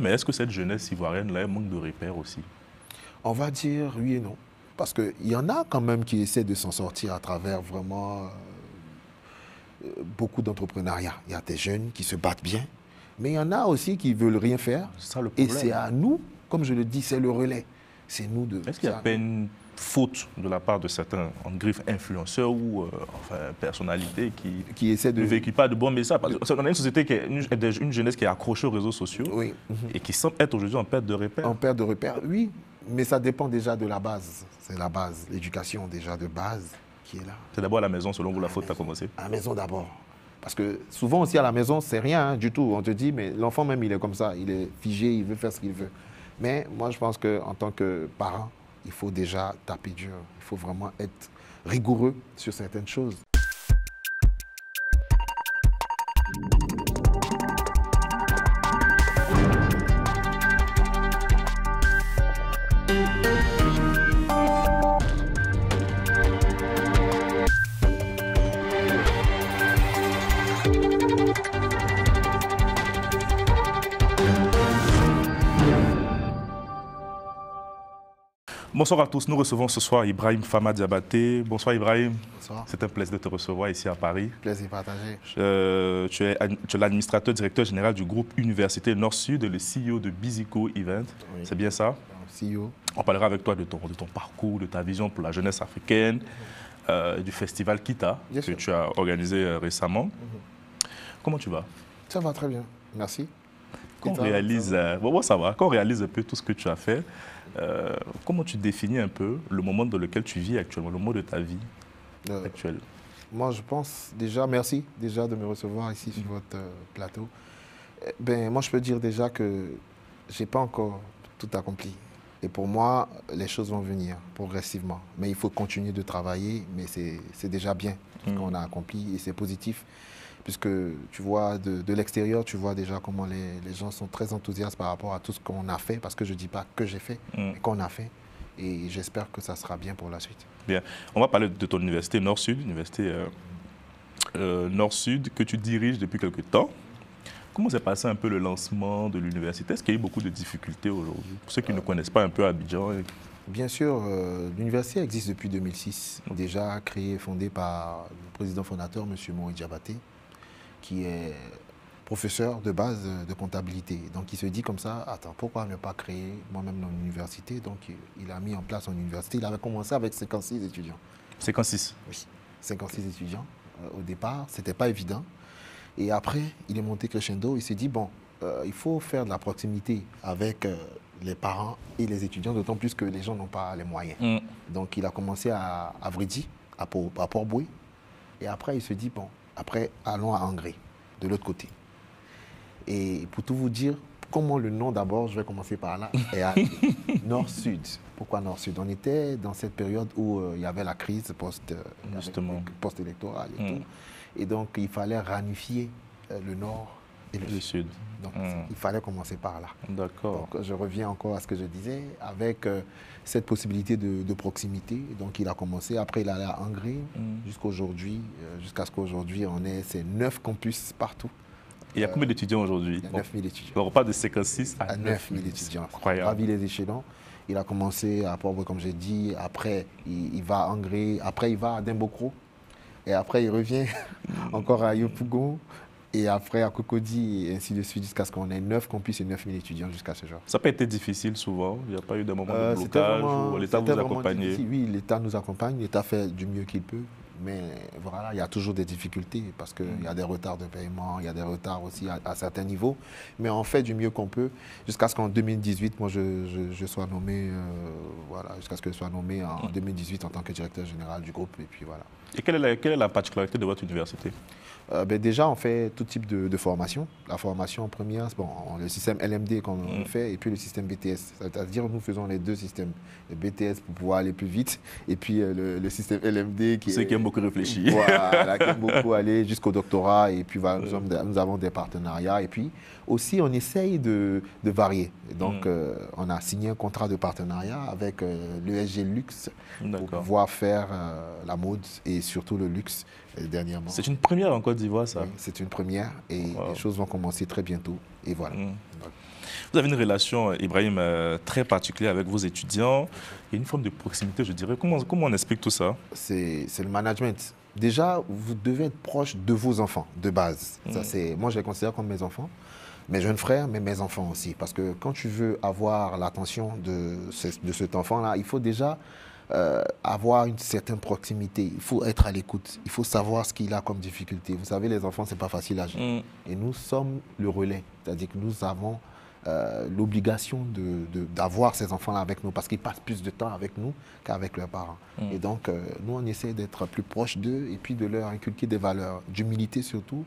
Mais est-ce que cette jeunesse ivoirienne-là, elle manque de repères aussi? On va dire oui et non. Parce qu'il y en a quand même qui essaient de s'en sortir à travers vraiment beaucoup d'entrepreneuriat. Il y a des jeunes qui se battent bien, mais il y en a aussi qui ne veulent rien faire. C'est ça le Et problème. c'est à nous, comme je le dis, c'est le relais. C'est nous de... Est-ce qu'il y a pas une faute de la part de certains, en griffe influenceurs ou enfin, personnalités qui essaient de... ne véhiculent pas de bons messages? Parce qu'on a une société, qui est une jeunesse qui est accrochée aux réseaux sociaux Oui. et qui semble être aujourd'hui en perte de repères. En perte de repères, oui. Mais ça dépend déjà de la base. C'est la base, l'éducation déjà de base qui est là. C'est d'abord à la maison, selon vous, la faute a commencé? À la maison d'abord. Parce que souvent aussi à la maison, c'est rien du tout. On te dit, mais l'enfant même, il est comme ça. Il est figé, il veut faire ce qu'il veut. Mais moi, je pense qu'en tant que parent, il faut déjà taper dur. Il faut vraiment être rigoureux sur certaines choses. Bonsoir à tous, nous recevons ce soir Ibrahim Fama Diabaté. Bonsoir Ibrahim. Bonsoir. C'est un plaisir de te recevoir ici à Paris. Plaisir partagé. Tu es l'administrateur directeur général du groupe Université Nord-Sud, le CEO de Bizico Event. Oui. C'est bien ça? CEO. On parlera avec toi de ton parcours, de ta vision pour la jeunesse africaine, du festival Kita que tu as organisé récemment. Comment tu vas? Ça va très bien, merci. Quand on réalise, bon, ça va. Quand on réalise un peu tout ce que tu as fait, comment tu définis un peu le moment dans lequel tu vis actuellement, le moment de ta vie actuelle? Moi, je pense déjà, merci déjà de me recevoir ici sur votre plateau. Ben, moi, je peux dire déjà que je n'ai pas encore tout accompli. Et pour moi, les choses vont venir progressivement. Mais il faut continuer de travailler, mais c'est déjà bien ce qu'on a accompli et c'est positif. Puisque tu vois, de l'extérieur, tu vois déjà comment les gens sont très enthousiastes par rapport à tout ce qu'on a fait, parce que je ne dis pas que j'ai fait, mais qu'on a fait. Et j'espère que ça sera bien pour la suite. Bien. On va parler de ton université Nord-Sud, université Nord-Sud que tu diriges depuis quelque temps. Comment s'est passé un peu le lancement de l'université? Est-ce qu'il y a eu beaucoup de difficultés aujourd'hui? Pour ceux qui ne connaissent pas un peu Abidjan. Bien sûr, l'université existe depuis 2006, déjà créée et fondée par le président fondateur, M. Moïse Diabaté, qui est professeur de base de comptabilité. Donc il se dit comme ça, attends, pourquoi ne pas créer moi-même mon université? Donc il a mis en place son université. Il avait commencé avec 56 étudiants. 56? Oui, 56 étudiants. Au départ, ce n'était pas évident. Et après, il est monté crescendo. Il s'est dit, bon, il faut faire de la proximité avec les parents et les étudiants, d'autant plus que les gens n'ont pas les moyens. Donc il a commencé à Vridi, à Port-Boué. Et après, il se dit, bon, après, allons à Angré, de l'autre côté. Et pour tout vous dire, comment le nom d'abord, je vais commencer par là, est à Nord-Sud. Pourquoi Nord-Sud? On était dans cette période où il y avait la crise post-électorale et tout. Et donc, il fallait ramifier le Nord et le Sud. Donc, il fallait commencer par là. D'accord. Donc, je reviens encore à ce que je disais, avec cette possibilité de proximité. Donc, il a commencé. Après, il allait à Angré jusqu'aujourd'hui, jusqu'à ce qu'aujourd'hui, on ait ces 9 campus partout. Et il y a combien d'étudiants aujourd'hui? Il y a 9 000 étudiants. Donc, on parle de 56 à 9 000 étudiants. Incroyable. Ravi les échelons. Il a commencé à Port-Boué, comme j'ai dit. Après, il va à Angré. Après, il va à Dimbokro. Et après, il revient encore à Yopougon. Et après, à Cocody, et ainsi de suite, jusqu'à ce qu'on ait 9 campus et 9 000 étudiants jusqu'à ce jour. Ça n'a pas été difficile souvent? Il n'y a pas eu de moment de blocage où l'État vous accompagnait? Oui, l'État nous accompagne. L'État fait du mieux qu'il peut. Mais voilà, il y a toujours des difficultés parce qu'il y a des retards de paiement, il y a des retards aussi à certains niveaux. Mais on fait du mieux qu'on peut jusqu'à ce qu'en 2018, moi, je sois nommé, voilà, jusqu'à ce que je sois nommé en 2018 en tant que directeur général du groupe. Et puis voilà. Et quelle est la particularité de votre université? Déjà, on fait tout type de formation. La formation première, bon, le système LMD qu'on fait, et puis le système BTS. C'est-à-dire nous faisons les deux systèmes. Le BTS pour pouvoir aller plus vite, et puis le système LMD qui aiment beaucoup réfléchir. Voilà, qui aime beaucoup aller jusqu'au doctorat. Et puis nous avons des partenariats. Et puis aussi, on essaye de varier. Donc, on a signé un contrat de partenariat avec l'ESG Luxe pour pouvoir faire la mode et surtout le luxe dernièrement. C'est une première en Côte d'Ivoire, ça? Oui, c'est une première et les choses vont commencer très bientôt. Et voilà. Vous avez une relation, Ibrahim, très particulière avec vos étudiants. Il y a une forme de proximité, je dirais. Comment on explique tout ça? C'est le management. Déjà, vous devez être proche de vos enfants, de base. Ça, moi, je les considère comme mes enfants, mes jeunes frères, mais mes enfants aussi. Parce que quand tu veux avoir l'attention de cet enfant-là, il faut déjà avoir une certaine proximité. Il faut être à l'écoute. Il faut savoir ce qu'il a comme difficulté. Vous savez, les enfants, c'est pas facile à gérer. Et nous sommes le relais. C'est-à-dire que nous avons l'obligation d'avoir ces enfants-là avec nous parce qu'ils passent plus de temps avec nous qu'avec leurs parents. Et donc, nous, on essaie d'être plus proche d'eux et puis de leur inculquer des valeurs d'humilité surtout,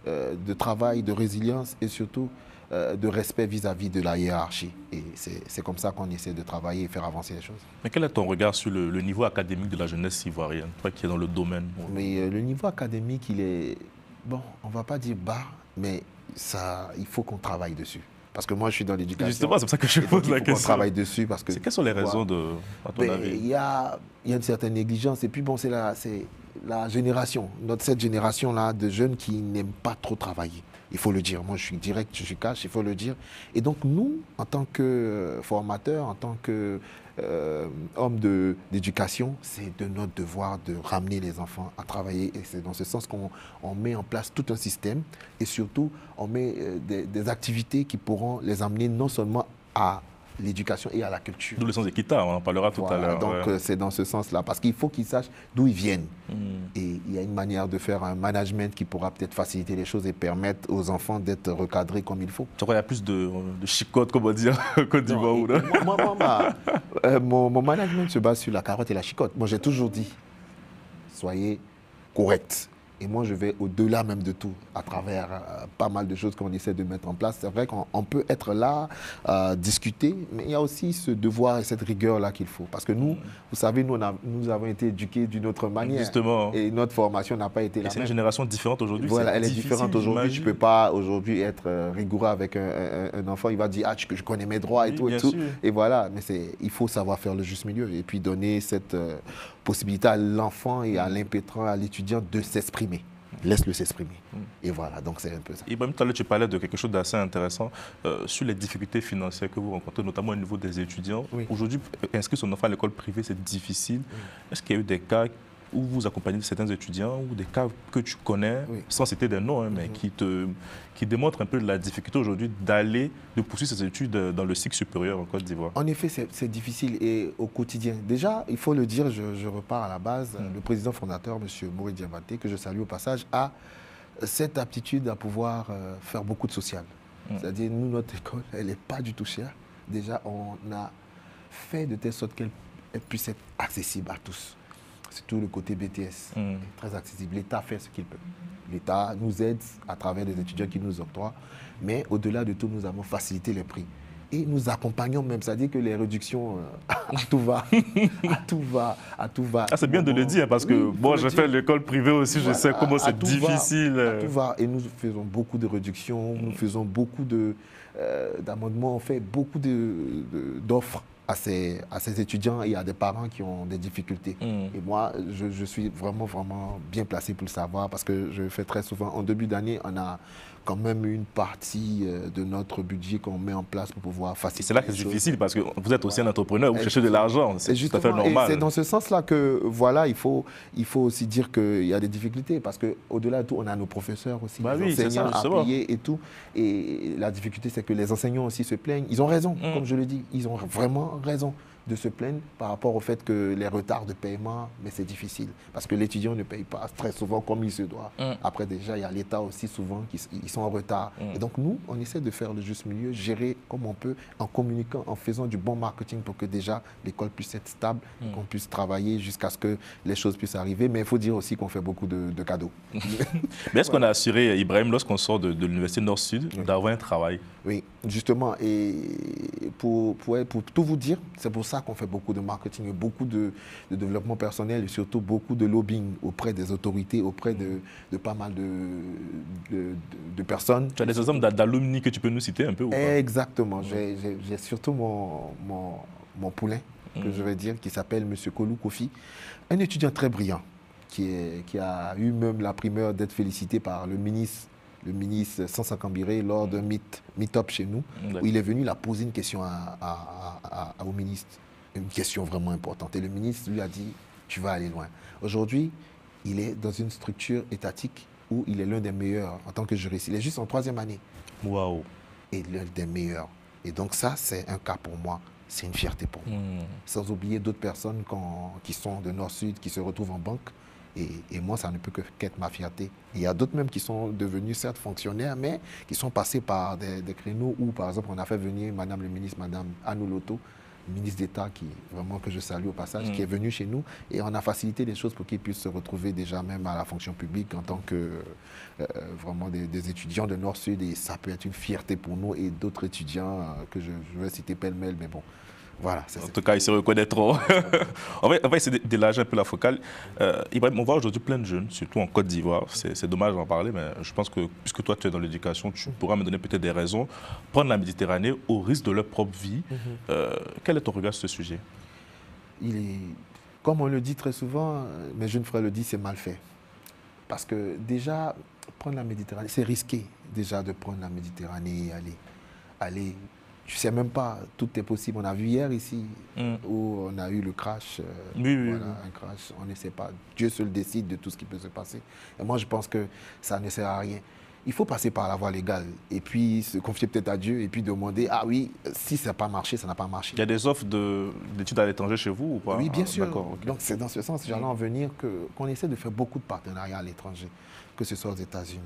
de travail, de résilience et surtout de respect vis-à-vis de la hiérarchie. Et c'est comme ça qu'on essaie de travailler et faire avancer les choses. Mais quel est ton regard sur le niveau académique de la jeunesse ivoirienne, toi qui es dans le domaine? Mais le niveau académique, il est, bon, on ne va pas dire bas, mais ça, il faut qu'on travaille dessus. Parce que moi, je suis dans l'éducation. Justement, c'est pour ça que je pose la question. On travaille dessus parce que... Quelles sont les raisons, à ton avis? Il y a une certaine négligence. Et puis, bon, c'est la génération, cette génération-là de jeunes qui n'aiment pas trop travailler. Il faut le dire. Moi, je suis direct, je suis cash, il faut le dire. Et donc, nous, en tant que formateurs, en tant qu'hommes d'éducation, c'est de notre devoir de ramener les enfants à travailler. Et c'est dans ce sens qu'on met en place tout un système. Et surtout, on met des activités qui pourront les amener non seulement à l'éducation et à la culture. D'où le sens d'Equita, on en parlera tout à l'heure. Donc c'est dans ce sens-là, parce qu'il faut qu'ils sachent d'où ils viennent. Et il y a une manière de faire un management qui pourra peut-être faciliter les choses et permettre aux enfants d'être recadrés comme il faut. Tu crois qu'il y a plus de chicotte, comme on dit en Côte d'Ivoire? Mon management se base sur la carotte et la chicotte. Moi, j'ai toujours dit, soyez corrects. Et moi, je vais au-delà même de tout, à travers pas mal de choses qu'on essaie de mettre en place. C'est vrai qu'on peut être là, discuter, mais il y a aussi ce devoir et cette rigueur-là qu'il faut. Parce que nous, vous savez, nous avons été éduqués d'une autre manière. Justement. Et notre formation n'a pas été la même. C'est une génération différente aujourd'hui. Voilà, elle est différente aujourd'hui. Je ne peux pas aujourd'hui être rigoureux avec un enfant. Il va dire, ah, je connais mes droits et tout. Et, tout. Et voilà, mais il faut savoir faire le juste milieu. Et puis donner cette possibilité à l'enfant et à l'impétrant, à l'étudiant de s'exprimer. Laisse-le s'exprimer. Et voilà, donc c'est un peu ça. Ibrahim, tout à l'heure, tu parlais de quelque chose d'assez intéressant sur les difficultés financières que vous rencontrez, notamment au niveau des étudiants. Oui. Aujourd'hui, inscrire son enfant à l'école privée, c'est difficile. Est-ce qu'il y a eu des cas où vous accompagnez certains étudiants ou des cas que tu connais, sans citer des noms, mais qui démontrent un peu la difficulté aujourd'hui de poursuivre ses études dans le cycle supérieur en Côte d'Ivoire? En effet, c'est difficile et au quotidien. Déjà, il faut le dire, je repars à la base, le président fondateur, M. Maurice Diabaté, que je salue au passage, a cette aptitude à pouvoir faire beaucoup de social. C'est-à-dire, nous, notre école, elle n'est pas du tout chère. Déjà, on a fait de telle sorte qu'elle puisse être accessible à tous. Surtout le côté BTS, très accessible. L'État fait ce qu'il peut. L'État nous aide à travers des étudiants qui nous octroient, mais au-delà de tout, nous avons facilité les prix. Et nous accompagnons même, c'est-à-dire que les réductions, à tout va, à tout va. Ah, c'est bien de le dire, parce que moi, j'ai fait l'école privée aussi, je sais comment c'est difficile. À tout va, et nous faisons beaucoup de réductions, nous faisons beaucoup d'amendements, on fait beaucoup d'offres à ces étudiants et à des parents qui ont des difficultés. Et moi, je suis vraiment, vraiment bien placé pour le savoir parce que je fais très souvent, en début d'année, on a quand même une partie de notre budget qu'on met en place pour pouvoir faciliter. C'est là que c'est difficile parce que vous êtes aussi un entrepreneur, vous cherchez de l'argent, c'est tout à fait normal. C'est dans ce sens-là que, voilà, il faut aussi dire qu'il y a des difficultés parce qu'au-delà de tout, on a nos professeurs aussi, les enseignants à payer et tout. Et la difficulté, c'est que les enseignants aussi se plaignent. Ils ont raison, comme je le dis, ils ont vraiment raison de se plaindre par rapport au fait que les retards de paiement, mais c'est difficile parce que l'étudiant ne paye pas très souvent comme il se doit. Après déjà, il y a l'État aussi souvent qui sont en retard. Et donc nous, on essaie de faire le juste milieu, gérer comme on peut en communiquant, en faisant du bon marketing pour que déjà l'école puisse être stable, qu'on puisse travailler jusqu'à ce que les choses puissent arriver. Mais il faut dire aussi qu'on fait beaucoup de cadeaux. Mais est-ce qu'on a assuré, Ibrahim, lorsqu'on sort de l'Université Nord-Sud, d'avoir un travail? Oui, justement. Et pour tout vous dire, c'est pour ça qu'on fait beaucoup de marketing et beaucoup de développement personnel et surtout beaucoup de lobbying auprès des autorités, auprès de pas mal de personnes. Tu as des exemples d'alumni que tu peux nous citer un peu ou pas? Exactement. J'ai surtout mon poulain, que je vais dire, qui s'appelle M. Kolou Kofi, un étudiant très brillant qui a eu même la primeur d'être félicité par le ministre le ministre Sansa Kambiré, lors d'un meet-up chez nous, où il est venu, il a posé une question au ministre, une question vraiment importante. Et le ministre lui a dit, tu vas aller loin. Aujourd'hui, il est dans une structure étatique où il est l'un des meilleurs en tant que juriste. Il est juste en 3e année. Waouh. Et l'un des meilleurs. Et donc ça, c'est un cas pour moi. C'est une fierté pour moi. Sans oublier d'autres personnes qui sont de Nord-Sud, qui se retrouvent en banque. Et moi, ça ne peut qu'être ma fierté. Il y a d'autres même qui sont devenus, certes, fonctionnaires, mais qui sont passés par des créneaux où, par exemple, on a fait venir Madame le ministre, Madame Anou Loto, ministre d'État, que je salue au passage, qui est venu chez nous. Et on a facilité les choses pour qu'ils puissent se retrouver déjà même à la fonction publique en tant que vraiment des étudiants de Nord-Sud. Et ça peut être une fierté pour nous et d'autres étudiants que je vais citer pêle-mêle, mais bon. Voilà, en tout cas, ils se reconnaîtront. on va essayer d'élargir un peu la focale. Ibrahim, on voit aujourd'hui plein de jeunes, surtout en Côte d'Ivoire. C'est dommage d'en parler, mais je pense que puisque toi, tu es dans l'éducation, tu pourras me donner peut-être des raisons. Prendre la Méditerranée au risque de leur propre vie. Quel est ton regard sur ce sujet? Comme on le dit très souvent, mes jeunes frères le disent, c'est mal fait. Parce que déjà, prendre la Méditerranée, c'est risqué déjà de prendre la Méditerranée et aller. Je ne sais même pas, tout est possible. On a vu hier ici où on a eu le crash. Un crash, on ne sait pas. Dieu seul décide de tout ce qui peut se passer. Et moi, je pense que ça ne sert à rien. Il faut passer par la voie légale et puis se confier peut-être à Dieu et puis demander, ah oui, si ça n'a pas marché, ça n'a pas marché. Il y a des offres d'études à l'étranger chez vous ou pas? Oui, bien sûr. Okay. Donc c'est dans ce sens, j'allais en venir, qu'on essaie de faire beaucoup de partenariats à l'étranger, que ce soit aux États-Unis,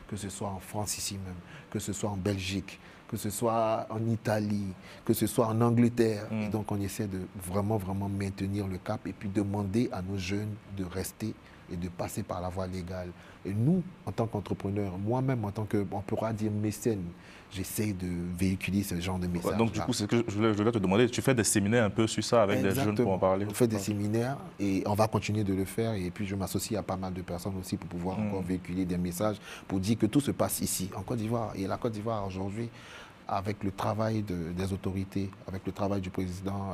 que ce soit en France ici même, que ce soit en Belgique, que ce soit en Italie, que ce soit en Angleterre. Et donc, on essaie de vraiment, vraiment maintenir le cap et puis demander à nos jeunes de rester et de passer par la voie légale. Et nous, en tant qu'entrepreneurs, moi-même, en tant que, on pourra dire mécène, j'essaie de véhiculer ce genre de message. Donc, du coup, c'est ce que je voulais te demander. Tu fais des séminaires un peu sur ça avec des jeunes pour en parler? On fait des séminaires et on va continuer de le faire. Et puis, je m'associe à pas mal de personnes aussi pour pouvoir encore véhiculer des messages pour dire que tout se passe ici, en Côte d'Ivoire. Et la Côte d'Ivoire, aujourd'hui, avec le travail des autorités, avec le travail du président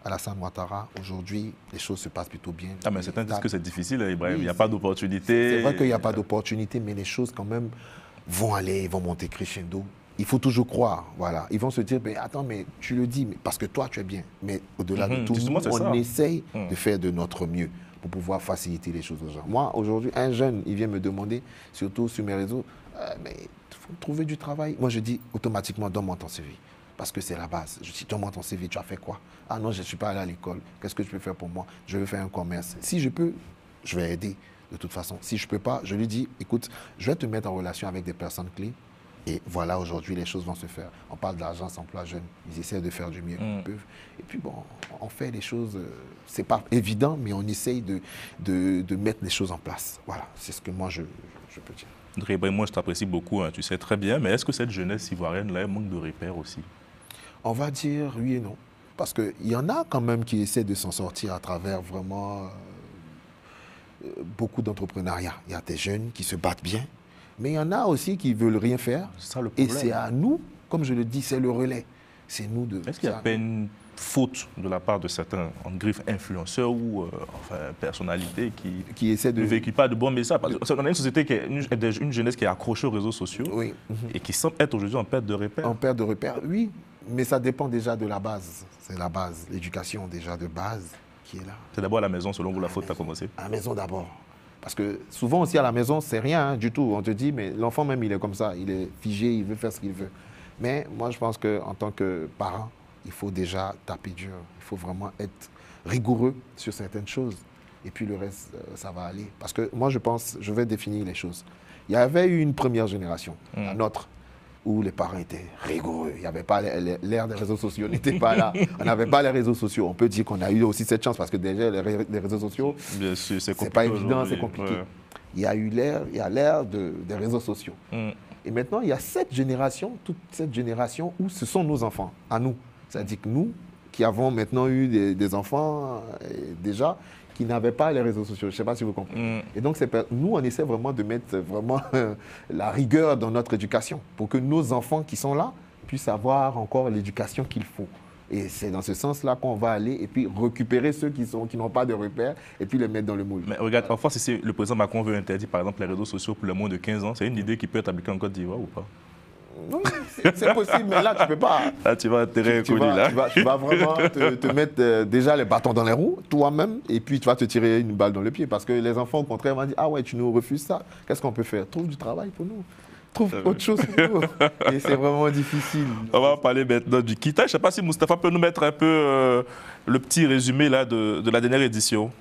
Alassane Ouattara, aujourd'hui, les choses se passent plutôt bien. Ah, mais certains disent que c'est difficile, Ibrahim. Oui, il n'y a pas d'opportunité. C'est vrai qu'il n'y a pas d'opportunité, mais les choses, quand même, vont monter crescendo. Il faut toujours croire, voilà. Ils vont se dire, mais attends, mais tu le dis, mais parce que toi, tu es bien. Mais au-delà de tout, on essaye de faire de notre mieux pour pouvoir faciliter les choses aux gens. Moi, aujourd'hui, un jeune, il vient me demander, surtout sur mes réseaux, mais il faut trouver du travail. Moi, je dis automatiquement, donne-moi ton CV. Parce que c'est la base. Je dis, donne-moi ton CV, tu as fait quoi? Ah non, je ne suis pas allé à l'école. Qu'est-ce que je peux faire pour moi? Je veux faire un commerce. Si je peux, je vais aider de toute façon. Si je ne peux pas, je lui dis, écoute, je vais te mettre en relation avec des personnes clés. Et voilà, aujourd'hui, les choses vont se faire. On parle de l'agence emploi jeune. Ils essaient de faire du mieux qu'ils peuvent. Et puis, bon, on fait les choses. C'est pas évident, mais on essaye de mettre les choses en place. Voilà, c'est ce que moi, je peux dire. Moi, je t'apprécie beaucoup, hein, tu sais très bien. Mais est-ce que cette jeunesse ivoirienne-là manque de repères aussi? On va dire oui et non. Parce qu'il y en a quand même qui essaient de s'en sortir à travers vraiment beaucoup d'entrepreneuriat. Il y a des jeunes qui se battent bien. Mais il y en a aussi qui ne veulent rien faire. C'est ça le problème. Et c'est à nous, comme je le dis, c'est le relais. C'est nous de... Est-ce qu'il n'y a pas une faute de la part de certains, en griffe, influenceurs ou personnalités qui essaient de ne véhiculer pas de bons messages? Parce qu'on a une société, une jeunesse qui est accrochée aux réseaux sociaux et qui semble être aujourd'hui en perte de repères. En perte de repères, oui. Mais ça dépend déjà de la base. C'est la base, l'éducation déjà de base qui est là. C'est d'abord à la maison, selon vous, la faute a commencé? À la maison d'abord. Parce que souvent aussi à la maison, c'est rien du tout. On te dit, mais l'enfant même, il est comme ça, il est figé, il veut faire ce qu'il veut. Mais moi, je pense qu'en tant que parent, il faut déjà taper dur. Il faut vraiment être rigoureux sur certaines choses. Et puis le reste, ça va aller. Parce que moi, je pense, je vais définir les choses. Il y avait eu une première génération, la nôtre, où les parents étaient rigoureux. Il n'y avait pas l'ère des réseaux sociaux, n'était pas là. On n'avait pas les réseaux sociaux. On peut dire qu'on a eu aussi cette chance parce que déjà, les réseaux sociaux, c'est pas évident, c'est compliqué. Ouais. Il y a eu l'ère des réseaux sociaux. Et maintenant, il y a cette génération, toute cette génération où ce sont nos enfants, à nous. C'est-à-dire que nous, qui avons maintenant eu des enfants déjà, qui n'avaient pas les réseaux sociaux. Je ne sais pas si vous comprenez. Et donc, nous, on essaie vraiment de mettre la rigueur dans notre éducation pour que nos enfants qui sont là puissent avoir encore l'éducation qu'il faut. Et c'est dans ce sens-là qu'on va aller et puis récupérer ceux qui n'ont pas de repères et puis les mettre dans le moule. Mais regarde, parfois, si le président Macron veut interdire, par exemple, les réseaux sociaux pour le moins de 15 ans, c'est une idée qui peut être appliquée en Côte d'Ivoire ou pas? Oui, c'est possible, mais là, tu ne peux pas. Là, tu vas intérêt connu, là. Tu vas vraiment te mettre déjà les bâtons dans les roues, toi-même, et puis tu vas te tirer une balle dans le pied. Parce que les enfants, au contraire, vont dire, ah ouais, tu nous refuses ça. Qu'est-ce qu'on peut faire? Trouve du travail pour nous. Trouve autre chose pour nous. Et c'est vraiment difficile. On va parler maintenant du Kita. Je ne sais pas si Moustapha peut nous mettre un peu le petit résumé là, de la dernière édition.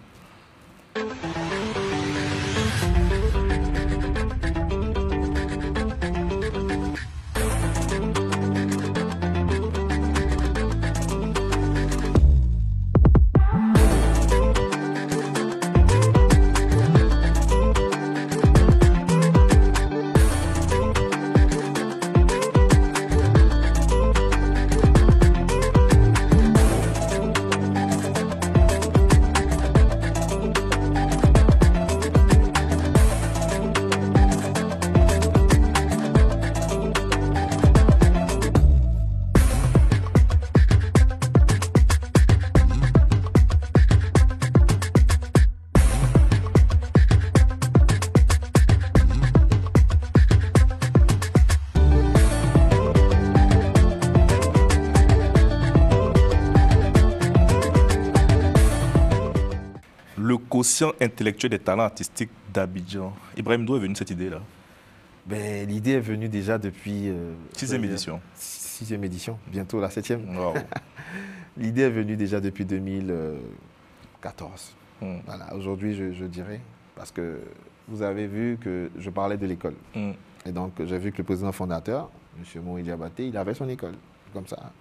Le quotient intellectuel des talents artistiques d'Abidjan. Ibrahim, d'où est venue cette idée-là? Ben, l'idée est venue déjà depuis... 6e édition. 6e édition, bientôt la 7e. Wow. L'idée est venue déjà depuis 2014. Voilà, aujourd'hui, je dirais, parce que vous avez vu que je parlais de l'école. Et donc, j'ai vu que le président fondateur, M. Moïse Diabaté, il avait son école, comme ça.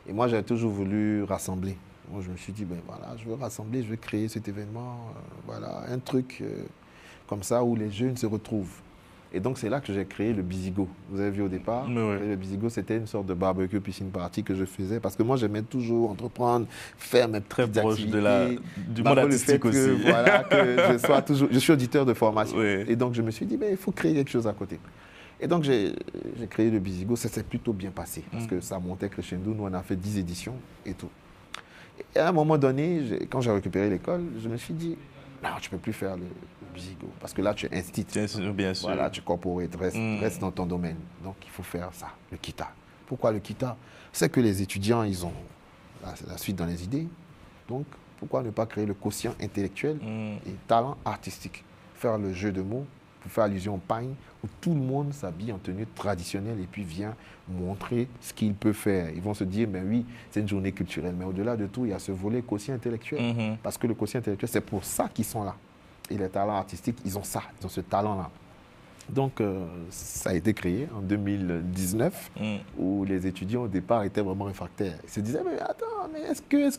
Et moi, j'ai toujours voulu rassembler. Moi, je me suis dit, ben voilà, je veux rassembler, je veux créer cet événement, voilà, un truc comme ça où les jeunes se retrouvent. Et donc, c'est là que j'ai créé le Bizigo. Vous avez vu au départ, le Bizigo, c'était une sorte de barbecue piscine party que je faisais parce que moi, j'aimais toujours entreprendre, faire mes petites activités. Du monde artistique aussi. Que, voilà, que je suis auditeur de formation. Oui. Et donc, je me suis dit, ben, il faut créer quelque chose à côté. Et donc, j'ai créé le Bizigo. Ça s'est plutôt bien passé parce que ça montait crescendo. Nous, on a fait 10 éditions et tout. Et à un moment donné, quand j'ai récupéré l'école, je me suis dit, non, tu ne peux plus faire le Bizigo. Parce que là, tu es institut. Bien sûr. Voilà, tu corporate, reste dans ton domaine. Donc, il faut faire ça, le Kita. Pourquoi le Kita? C'est que les étudiants, ils ont la suite dans les idées. Donc, pourquoi ne pas créer le quotient intellectuel et talent artistique? Faire le jeu de mots, pour faire allusion au pagne, où tout le monde s'habille en tenue traditionnelle et puis vient montrer ce qu'il peut faire. Ils vont se dire, mais oui, c'est une journée culturelle. Mais au-delà de tout, il y a ce volet quotient intellectuel. Parce que le quotient intellectuel, c'est pour ça qu'ils sont là. Et les talents artistiques, ils ont ça, ils ont ce talent-là. Donc, ça a été créé en 2019, où les étudiants, au départ, étaient vraiment réfractaires. Ils se disaient, mais attends, mais est-ce que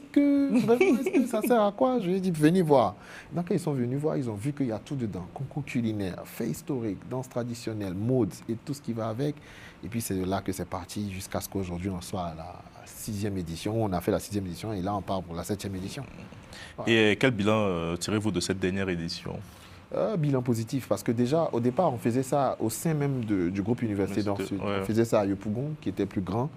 ça sert à quoi? Je lui ai dit, venez voir. Donc, quand ils sont venus voir, ils ont vu qu'il y a tout dedans. Concours culinaire, fait historique, danse traditionnelle, mode et tout ce qui va avec. Et puis, c'est de là que c'est parti jusqu'à ce qu'aujourd'hui, on soit à la 6e édition. On a fait la 6e édition et là, on part pour la 7e édition. Voilà. Et quel bilan tirez-vous de cette dernière édition? Bilan positif, parce que déjà, au départ, on faisait ça au sein même du groupe Université Nord-Sud. On faisait ça à Yopougon, qui était plus grand,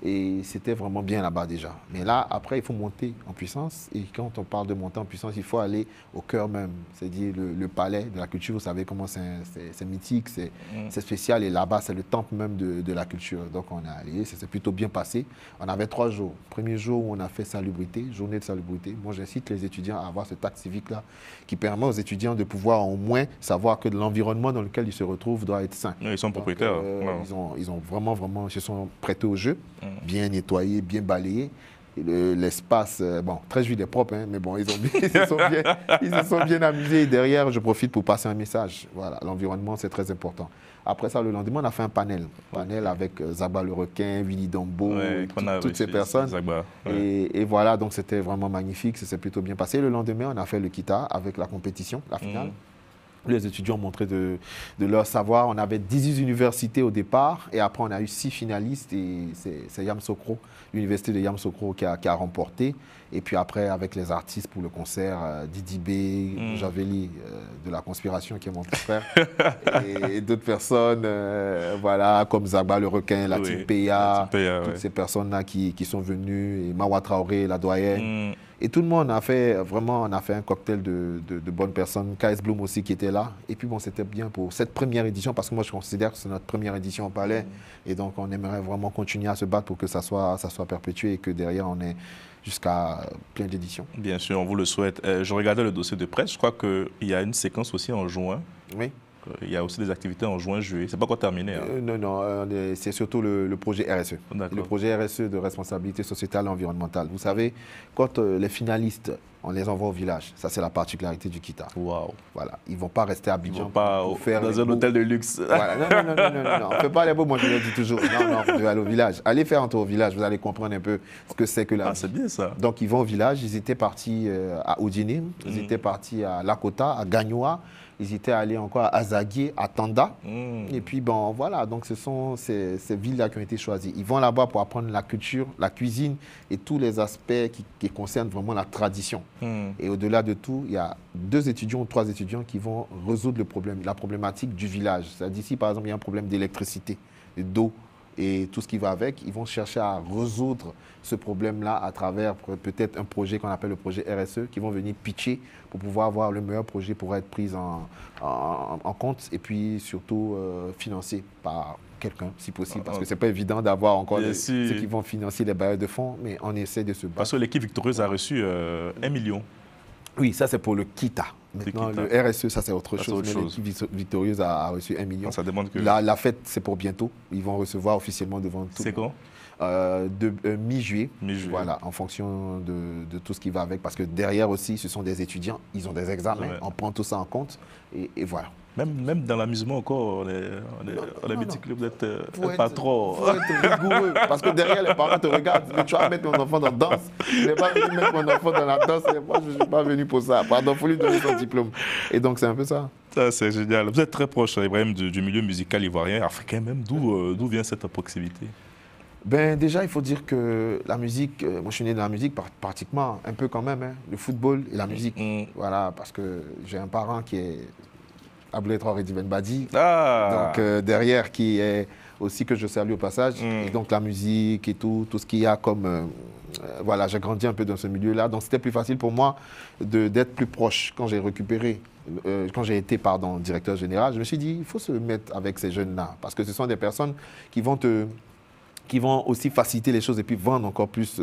et c'était vraiment bien là-bas déjà. Mais là, après, il faut monter en puissance, et quand on parle de monter en puissance, il faut aller au cœur même, c'est-à-dire le palais de la culture. Vous savez comment c'est mythique, c'est spécial, et là-bas, c'est le temple même de la culture. Donc, on est allé, ça s'est plutôt bien passé. On avait 3 jours. Premier jour où on a fait salubrité, journée de salubrité. Moi, j'incite les étudiants à avoir ce acte civique-là, qui permet aux étudiants de pouvoir au moins savoir que l'environnement dans lequel ils se retrouvent doit être sain. Ils sont propriétaires. Ils ont vraiment, ils se sont prêtés au jeu, bien nettoyés, bien balayés. L'espace, bon, très vide et propre, hein, mais bon, ils se sont bien amusés. Et derrière, je profite pour passer un message. Voilà, l'environnement, c'est très important. Après ça, le lendemain, on a fait un panel. Panel avec Zagba le requin, Willy Dombo, toutes ces personnes. Et voilà, donc c'était vraiment magnifique, ça s'est plutôt bien passé. Le lendemain, on a fait le Kita avec la compétition, la finale. Les étudiants ont montré de leur savoir. On avait 18 universités au départ et après on a eu 6 finalistes et c'est Yamoussoukro, l'université de Yamoussoukro qui a remporté. Et puis après avec les artistes pour le concert, Didi B, Javeli de La Conspiration qui est mon petit frère et d'autres personnes voilà, comme Zagba le requin, la Team PA, toutes ces personnes-là qui sont venues, et Mawa Traoré, la doyenne. Et tout le monde a fait, vraiment, on a fait un cocktail de bonnes personnes. KS Bloom aussi qui était là. Et puis bon, c'était bien pour cette première édition, parce que moi je considère que c'est notre première édition au Palais. Et donc on aimerait vraiment continuer à se battre pour que ça soit perpétué et que derrière on ait jusqu'à plein d'éditions. Bien sûr, on vous le souhaite. Je regardais le dossier de presse, je crois qu'il y a une séquence aussi en juin. Oui. Il y a aussi des activités en juin, juillet. C'est pas encore terminé. Hein. Non, c'est surtout le projet RSE. Le projet RSE de responsabilité sociétale et environnementale. Vous savez, quand les finalistes, on les envoie au village. Ça, c'est la particularité du Kita. Waouh. Voilà. Ils ne vont pas rester à Abidjan pour faire dans un hôtel de luxe. Voilà. Non. On ne fait pas les beaux, moi je le dis toujours. Non, vous devez aller au village. Allez faire un tour au village, vous allez comprendre un peu ce que c'est que la vie. C'est bien ça. Donc ils vont au village, ils étaient partis à Oudinim, ils étaient partis à Lakota, à Gagnoa. Ils étaient allés encore à Azaguié, à Tanda. Et puis, bon, voilà, donc ce sont ces villes-là qui ont été choisies. Ils vont là-bas pour apprendre la culture, la cuisine et tous les aspects qui concernent vraiment la tradition. Et au-delà de tout, il y a 2 étudiants ou 3 étudiants qui vont résoudre la problématique du village. C'est-à-dire, si par exemple, il y a un problème d'électricité, d'eau et tout ce qui va avec, ils vont chercher à résoudre ce problème-là à travers peut-être un projet qu'on appelle le projet RSE, qui vont venir pitcher pour pouvoir avoir le meilleur projet pour être pris en compte et puis surtout financé par quelqu'un, si possible, parce que ce n'est pas évident d'avoir encore ceux qui vont financer les bailleurs de fonds, mais on essaie de se battre. Parce que l'équipe victorieuse a reçu 1 million. Oui, ça c'est pour le Kita. Maintenant, le RSE, ça c'est autre chose. L'équipe victorieuse a reçu 1 million. Ça demande que... La fête, c'est pour bientôt. Ils vont recevoir officiellement devant tout. C'est quand? Mi-juillet, voilà, en fonction de tout ce qui va avec, parce que derrière aussi, ce sont des étudiants, ils ont des examens, on prend tout ça en compte, et voilà. Même dans l'amusement encore, on est méticuleux, vous êtes pas trop. Il faut être rigoureux, parce que derrière, les parents te regardent, mais tu vas mettre mon enfant dans la danse, je n'ai pas venu mettre mon enfant dans la danse, et moi je ne suis pas venu pour ça, pardon, il faut lui donner son diplôme. Et donc c'est un peu ça. Ça, c'est génial. Vous êtes très proche, Ibrahim, du milieu musical ivoirien, africain même. D'où vient cette proximité? Ben, déjà, il faut dire que la musique, moi je suis né dans la musique pratiquement, un peu quand même, hein, le football et la musique. Voilà, parce que j'ai un parent qui est Abdoulaye Traoré Ben Badi, donc derrière qui est aussi que je salue au passage. Et donc la musique et tout ce qu'il y a comme... voilà, j'ai grandi un peu dans ce milieu-là, donc c'était plus facile pour moi d'être plus proche quand j'ai récupéré. Quand j'ai été directeur général, je me suis dit, il faut se mettre avec ces jeunes-là, parce que ce sont des personnes qui vont aussi faciliter les choses et puis vendre encore plus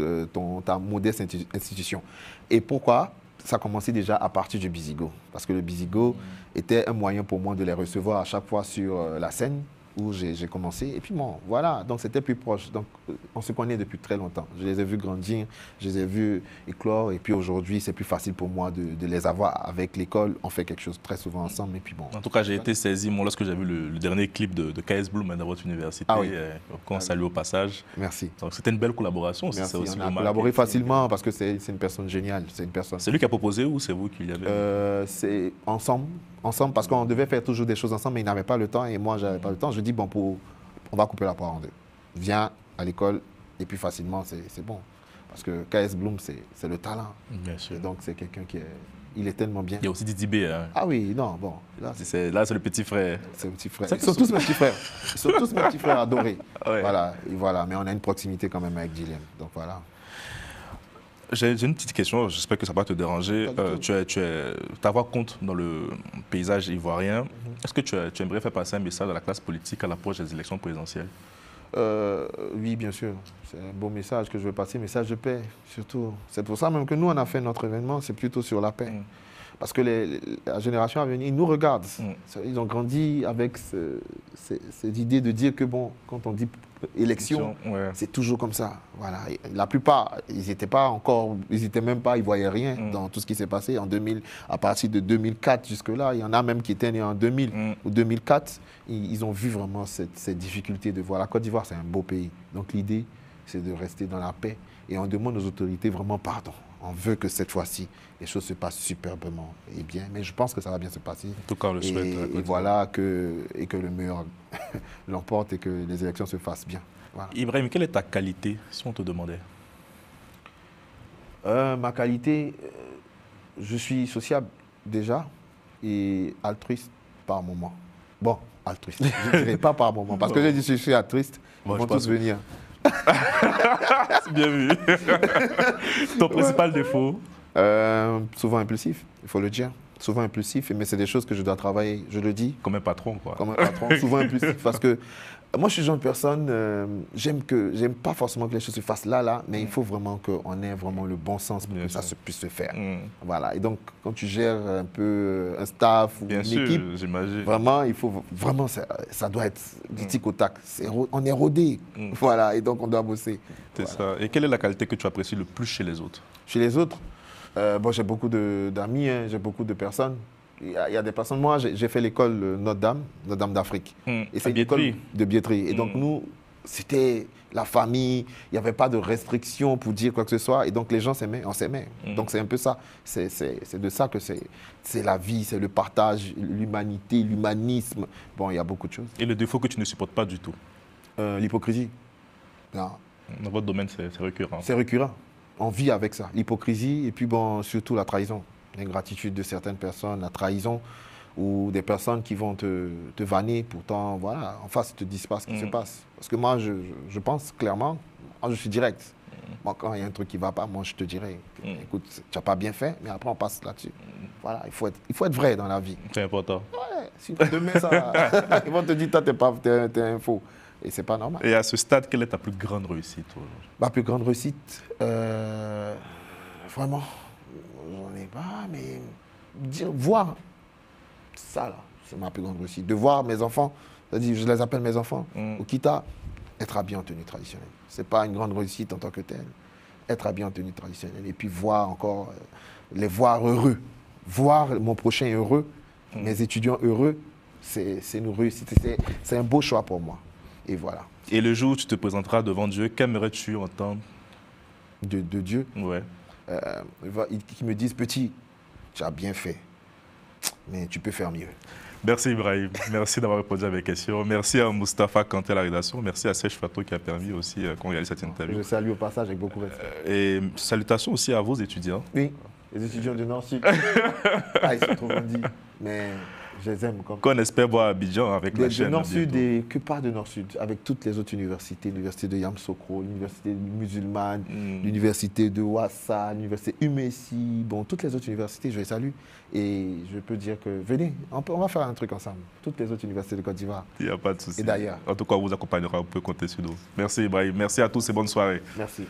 ta modeste institution. Et pourquoi? Ça a commencé déjà à partir du Bizigo. Parce que le Bizigo était un moyen pour moi de les recevoir à chaque fois sur la scène où j'ai commencé. Et puis bon, voilà, donc c'était plus proche. Donc on se connaît depuis très longtemps. Je les ai vus grandir, je les ai vus éclore. Et puis aujourd'hui, c'est plus facile pour moi de les avoir avec l'école. On fait quelque chose très souvent ensemble. Et puis bon. En tout cas, j'ai été saisi, moi, lorsque j'ai vu le dernier clip de KS Bloom dans votre université. Qu'on salue au passage. Merci. Donc c'était une belle collaboration. Merci. On a collaboré facilement parce que c'est une personne géniale. C'est lui qui a proposé ou c'est vous qui l'avez c'est ensemble, parce qu'on devait faire toujours des choses ensemble, mais il n'avait pas le temps et moi, je n'avais pas le temps. Je dis, bon, on va couper la poire en deux. Viens à l'école et puis facilement, c'est bon. Parce que KS Bloom, c'est le talent. Bien sûr. Et donc, c'est quelqu'un il est tellement bien. Il y a aussi Didi B. Hein. Ah oui, non, bon. Là, c'est le petit frère. C'est le petit frère. Ils sont tous mes petits frères. Ils sont tous mes petits frères adorés. Ouais. Voilà. Mais on a une proximité quand même avec Gillian. Donc voilà. J'ai une petite question, j'espère que ça ne va pas te déranger. Ta voix compte dans le paysage ivoirien. Est-ce que tu aimerais faire passer un message à la classe politique à l'approche des élections présidentielles? Oui, bien sûr. C'est un beau message que je veux passer, message de paix, surtout. C'est pour ça même que nous, on a fait notre événement, c'est plutôt sur la paix. Parce que la génération à venir, ils nous regardent. Ils ont grandi avec cette idée de dire que, bon, quand on dit élection, c'est toujours comme ça. Voilà. La plupart, ils n'étaient même pas, ils ne voyaient rien dans tout ce qui s'est passé en 2000, à partir de 2004 jusque-là. Il y en a même qui étaient nés en 2000 ou 2004. Ils ont vu vraiment cette difficulté de voir. La Côte d'Ivoire, c'est un beau pays. Donc l'idée, c'est de rester dans la paix. Et on demande aux autorités vraiment pardon. On veut que cette fois-ci, les choses se passent superbement et bien. Mais je pense que ça va bien se passer. En tout cas, on le souhaite. Et voilà, que le meilleur l'emporte et que les élections se fassent bien. Voilà. Ibrahim, quelle est ta qualité, si on te demandait? Ma qualité, je suis sociable déjà et altruiste par moment. Bon, altruiste, je ne dirais pas par moment, parce que j'ai dit que je suis altruiste, ils vont tous venir. C'est bien vu. Ton principal défaut? Souvent impulsif, il faut le dire. Souvent impulsif, mais c'est des choses que je dois travailler, je le dis. Comme un patron, quoi. Comme un patron, souvent impulsif, parce que moi, je suis le genre de personne, j'aime pas forcément que les choses se fassent là, mais il faut vraiment qu'on ait vraiment le bon sens pour que ça puisse se faire. Voilà. Et donc, quand tu gères un peu un staff ou une équipe, vraiment, il faut vraiment, ça doit être du tic au tac. On est rodé, voilà, et donc on doit bosser. C'est ça. Et quelle est la qualité que tu apprécies le plus chez les autres? Chez les autres, bon, j'ai beaucoup d'amis, hein, j'ai beaucoup de personnes. Il y a des personnes, moi j'ai fait l'école Notre-Dame d'Afrique. Et c'est une école de billetterie. Et donc nous, c'était la famille, il n'y avait pas de restrictions pour dire quoi que ce soit. Et donc les gens s'aimaient, on s'aimait. Donc c'est un peu ça. C'est de ça que c'est la vie, c'est le partage, l'humanité, l'humanisme. Bon, il y a beaucoup de choses. Et le défaut que tu ne supportes pas du tout? L'hypocrisie. Dans votre domaine, c'est récurrent. C'est récurrent. On vit avec ça. L'hypocrisie et puis bon, surtout la trahison. L'ingratitude de certaines personnes, la trahison, ou des personnes qui vont te vanner, pourtant, voilà, en face, ils ne te disent pas ce qui se passe. Parce que moi, je pense clairement, moi, je suis direct. Moi, quand il y a un truc qui ne va pas, moi, je te dirais, écoute, tu n'as pas bien fait, mais après, on passe là-dessus. Voilà, il faut être vrai dans la vie. C'est important. Ouais, si demain, ça, ils vont te dire, toi, t'es un faux. Et c'est pas normal. Et à ce stade, quelle est ta plus grande réussite? Ma plus grande réussite, vraiment, j'en ai pas, mais voir ça, là, c'est ma plus grande réussite. De voir mes enfants, c'est-à-dire, je les appelle mes enfants, au Kita, être habillé en tenue traditionnelle. Ce n'est pas une grande réussite en tant que telle. Être habillé en tenue traditionnelle. Et puis voir encore, les voir heureux. Voir mon prochain heureux, mes étudiants heureux, c'est une réussite. C'est un beau choix pour moi. Et voilà. Et le jour où tu te présenteras devant Dieu, qu'aimerais-tu entendre de Dieu? Ouais. Qui me disent, petit, tu as bien fait, mais tu peux faire mieux. Merci Ibrahim, merci d'avoir répondu à mes questions. Merci à Moustapha Kanté à la rédaction, merci à Serge Fato qui a permis aussi qu'on réalise cette interview. Je salue au passage avec beaucoup de respect. Et salutations aussi à vos étudiants. Oui, les étudiants du Nord-Sud. Ils sont trop bandits, mais je les aime. Qu'on espère voir à Abidjan avec la chaîne. De Nord-Sud et que pas de Nord-Sud, avec toutes les autres universités, l'université de Yamoussoukro, l'université musulmane, l'université de Ouassa, l'université UMESI, bon, toutes les autres universités, je les salue. Et je peux dire que, venez, on va faire un truc ensemble. Toutes les autres universités de Côte d'Ivoire. Il n'y a pas de souci. Et d'ailleurs. En tout cas, on vous accompagnera, on peut compter sur nous. Merci Ibrahim, merci à tous et bonne soirée. Merci.